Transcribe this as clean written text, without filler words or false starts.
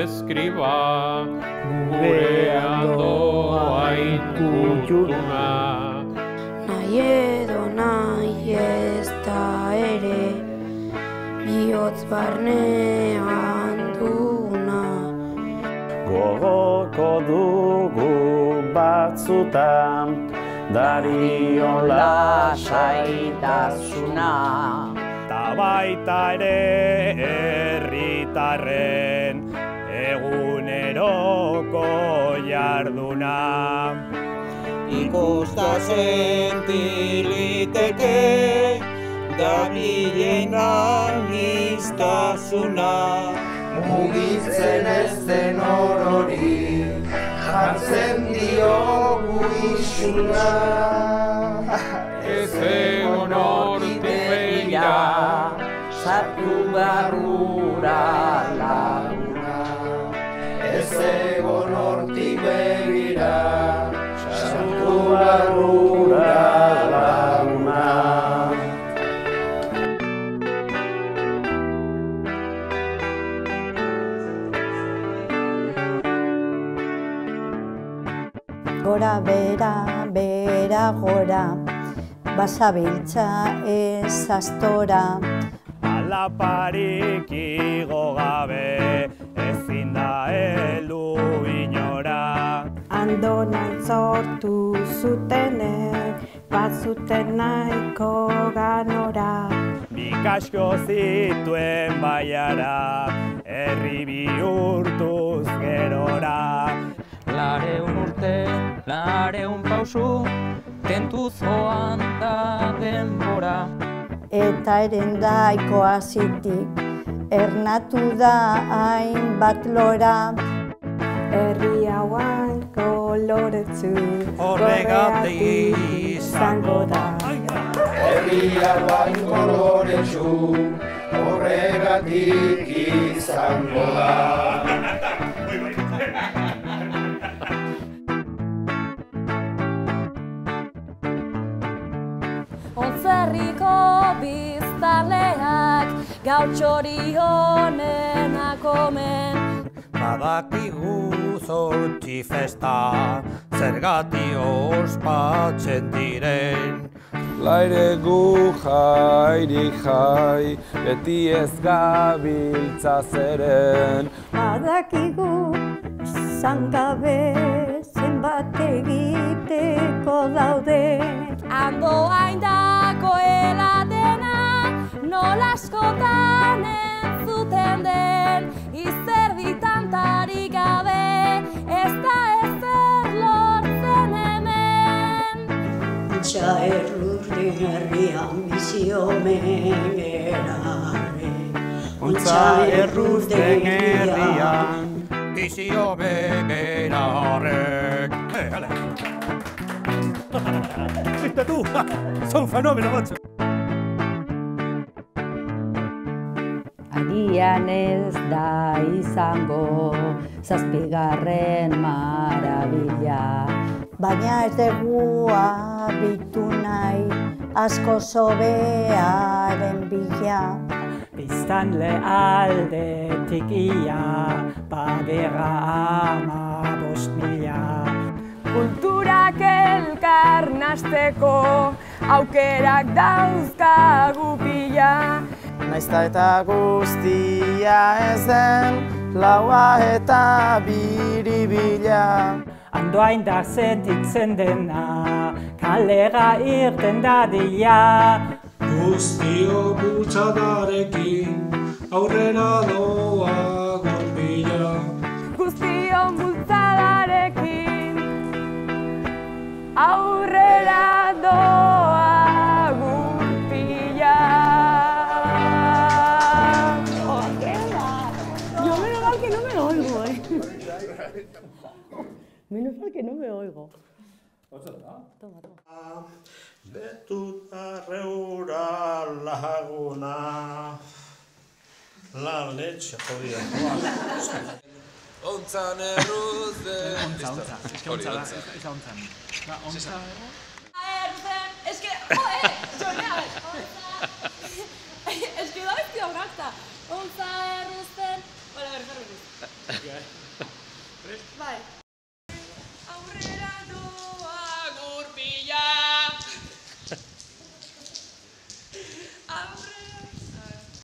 eskriba, gurean doa inkutuna. Nahi edo nahi ez da ere, bihotz barnean duguna. Gogoko dugu batzutan, darion lasaitasuna. Ta baita ere herritarren eguneroko jarduna. Ikusta sentiliteke dabilen aniztasuna. Mugitzen ez den orori, jartzen diogu isuna. Ez egon hortik begira, sartu barrura laguna. Ez egon hortik begira, sartu barrura laguna. Gora bera, bera gora, basabiltza ez astora. Alaparik igo gabe, ezin da heldu inora. Andonan sortu zutenek, bazuten nahiko ganora. Bikasko zituen baiara, herri bihurtuz gerora. Lareun urte, lareun pausu, tentuz joan da denbora. Eta erendaiko azitik, ernatu da hainbat lora. Herri hauan koloretsu, Horregatik izango da. Herri hauan koloretsu, horregatik izango da. Ontzerriko biztanleak gautxori honenak omen. Badakigu zortzi festa, zergati ospatzen diren. Laire gu jairik jai, beti ez gabiltza zeren. Badakigu zangabe zenbat egiteko daude. Ando haindako heladena, nola askotan entzuten den, izerdi tantarik gabe, ez da ezer lortzen hemen. Untxa errurden herrian bizi omen gerare. Untxa errurden herrian bizi omen gerarek. Viste tú, son fenómenos, macho. Agian ez da izango zazpigarren marabila. Baina ez dugu abitu nahi asko sobearen bila. Biztanle aldetik ia badera 15.000. Kulturak elkar nasteko aukerak dauzkagu pila. Naizta eta guztia ez den, laua eta biribila. Andoain da sentitzen dena, kalera irten dadila. Guztio bultzadarekin, aurrera doa gurpila. Guztion bultzadarekin, aurrera doa gurpila. Menos mal que no me oigo. Toma. Betuta reura laguna. La leche jodida. Ontzan erruz den... Ontza. Ez que ontza da, ez ontzan. Ontza... Es que, joder, Jonea, es que da bestia brakta. Ontza erruzten... Bueno, a ver, Okay.